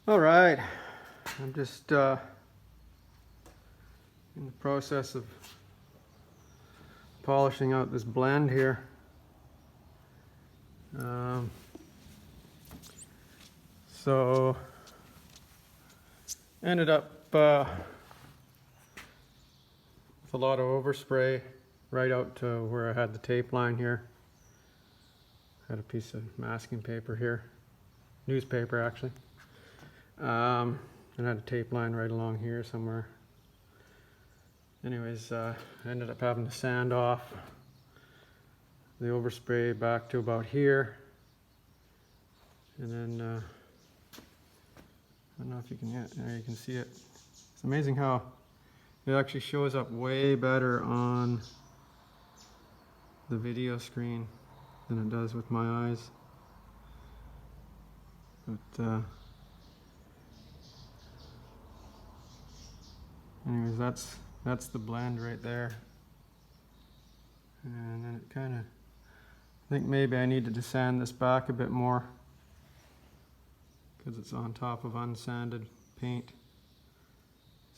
All right, I'm just in the process of polishing out this blend here. So ended up with a lot of overspray right out to where I had the tape line here. Had a piece of masking paper here, newspaper actually. And I had a tape line right along here somewhere. Anyways, I ended up having to sand off the overspray back to about here. And then, I don't know if you can, yeah, there you can see it. It's amazing how it actually shows up way better on the video screen than it does with my eyes. But, anyways, that's the blend right there. And then it kind of, I think maybe I needed to sand this back a bit more because it's on top of unsanded paint.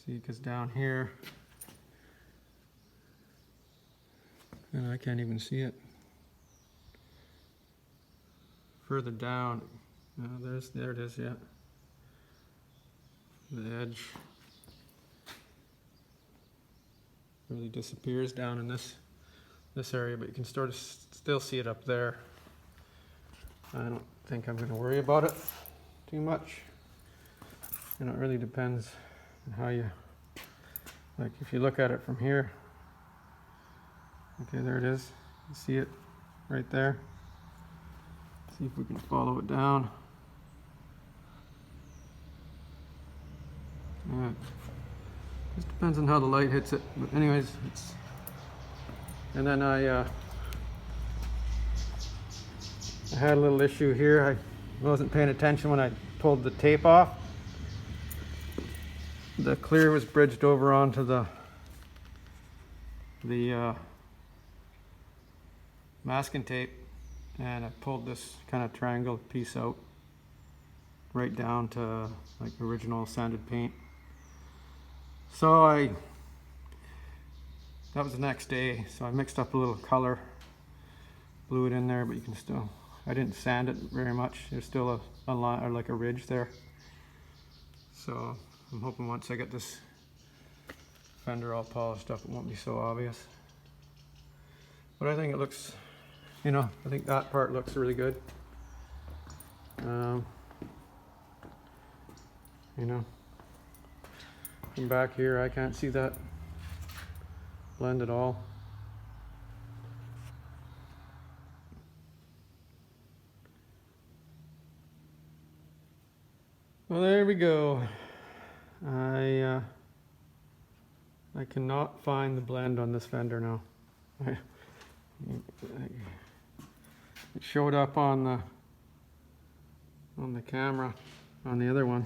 See, because down here, and I can't even see it. Further down, there it is, yeah. The edge really disappears down in this area, but you can sort of still see it up there. I don't think I'm going to worry about it too much. And it really depends on how you, like if you look at it from here, okay, there it is. You see it right there. See if we can follow it down. Yeah. Just depends on how the light hits it, but anyways, it's, and then I had a little issue here. I wasn't paying attention when I pulled the tape off. The clear was bridged over onto the masking tape, and I pulled this kind of triangle piece out right down to like original sanded paint. So that was the next day, so I mixed up a little color, blew it in there, but you can still, I didn't sand it very much. There's still a line, or like a ridge there. So I'm hoping once I get this fender all polished up, it won't be so obvious. But I think it looks, you know, I think that part looks really good. You know, from back here, I can't see that blend at all. Well, there we go. I cannot find the blend on this fender now. It showed up on the camera on the other one.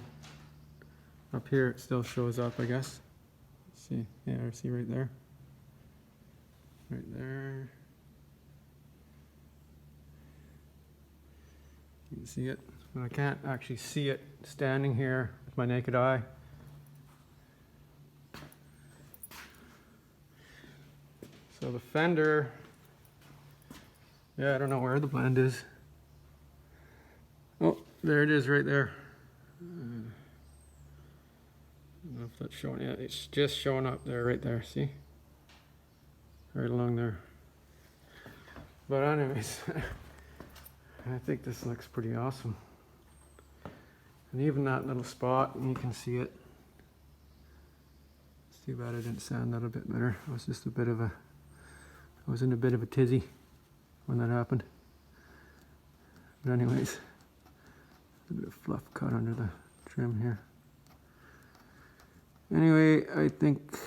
Up here it still shows up, I guess. Let's see, yeah, see right there. Right there. You can see it. But I can't actually see it standing here with my naked eye. So the fender, yeah, I don't know where the blend is. Oh, there it is right there. I don't know if that's showing yet. It's just showing up there, right there, see? Right along there. But anyways, I think this looks pretty awesome. And even that little spot, you can see it. It's too bad I didn't sand that a bit better. It was just a bit of a, I was in a bit of a tizzy when that happened. But anyways, a bit of fluff cut under the trim here. Anyway, I think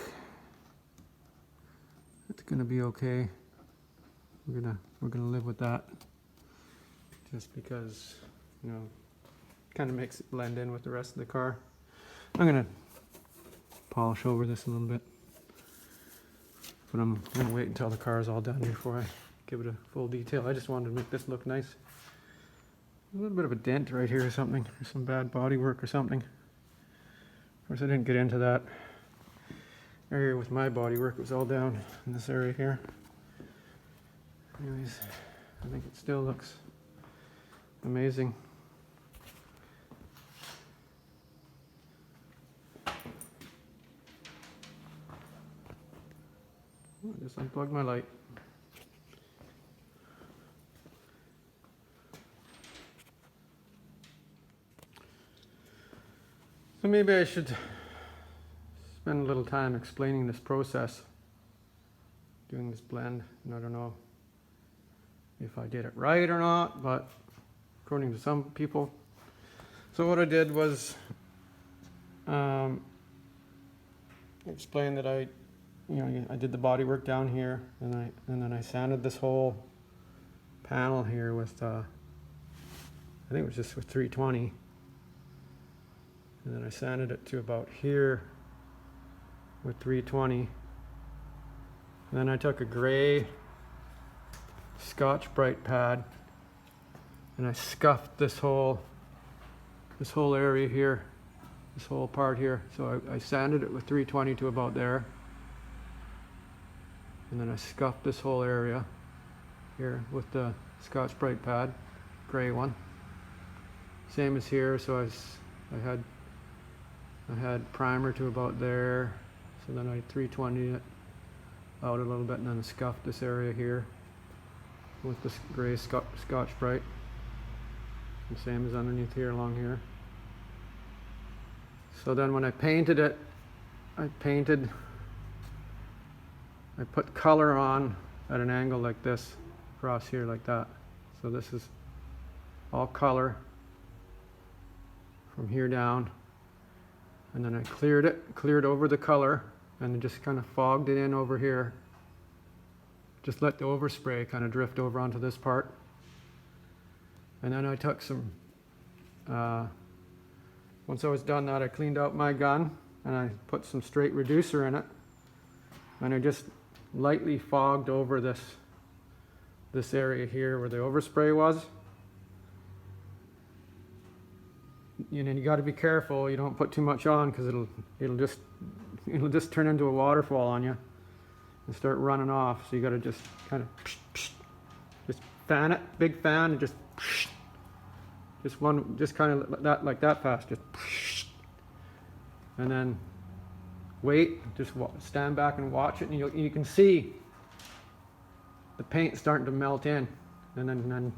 it's gonna be okay. We're gonna live with that. Just because, you know, kind of makes it blend in with the rest of the car. I'm gonna polish over this a little bit, but I'm gonna wait until the car is all done before I give it a full detail. I just wanted to make this look nice. A little bit of a dent right here or something, or some bad body work or something. Of course, I didn't get into that area with my body work. It was all down in this area here. Anyways, I think it still looks amazing. Oh, I just unplugged my light. So maybe I should spend a little time explaining this process, doing this blend, and I don't know if I did it right or not, but according to some people. So what I did was explain that I did the body work down here, and then I sanded this whole panel here with I think it was just with 320. And then I sanded it to about here with 320. And then I took a gray Scotch-Brite pad and I scuffed this whole area here, this whole part here. So I sanded it with 320 to about there. And then I scuffed this whole area here with the Scotch-Brite pad, gray one. Same as here, so I had primer to about there, so then I 320 it out a little bit, and then I scuffed this area here with this gray Scotch-Brite. And same as underneath here, along here. So then when I painted it, I put color on at an angle like this, across here like that. So this is all color from here down. And then I cleared over the color, and just kind of fogged it in over here. Just let the overspray kind of drift over onto this part. And then I took some, once I was done that, I cleaned out my gun, and I put some straight reducer in it. And I just lightly fogged over this area here where the overspray was. You know, you got to be careful. You don't put too much on, because it'll just turn into a waterfall on you and start running off. So you got to just kind of just fan it, big fan, and just kind of like that fast, just and then wait. Just stand back and watch it, and you can see the paint starting to melt in, and then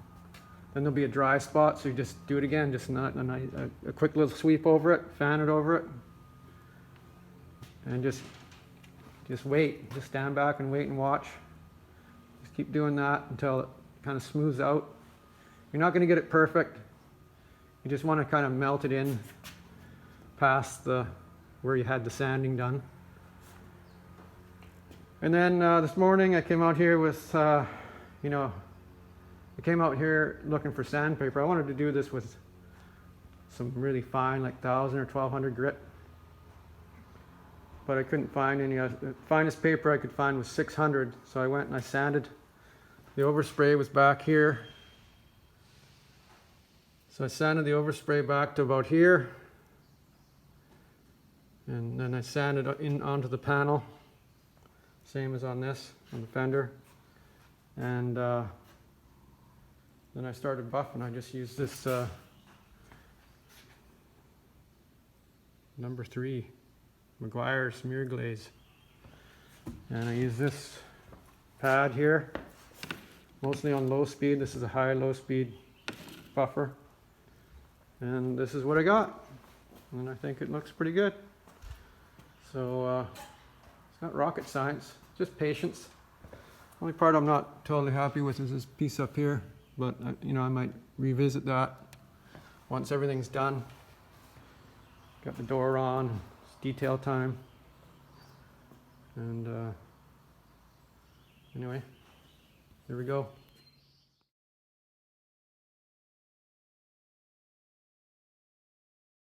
there'll be a dry spot, so you just do it again, just a quick little sweep over it, fan it over it, and just wait. Just stand back and wait and watch. Just keep doing that until it kind of smooths out. You're not going to get it perfect. You just want to kind of melt it in past where you had the sanding done. And then this morning I came out here with, I came out here looking for sandpaper. I wanted to do this with some really fine, like 1000 or 1200 grit. But I couldn't find any. The finest paper I could find was 600. So I went and I sanded. The overspray was back here. So I sanded the overspray back to about here. And then I sanded in onto the panel. Same as on this, on the fender. And then I started buffing. I just used this number 3 McGuire smear glaze, and I use this pad here, mostly on low speed. This is a high-low speed buffer, and this is what I got, and I think it looks pretty good. So it's not rocket science, just patience. Only part I'm not totally happy with is this piece up here. But, I might revisit that once everything's done. Got the door on, it's detail time. And anyway, here we go.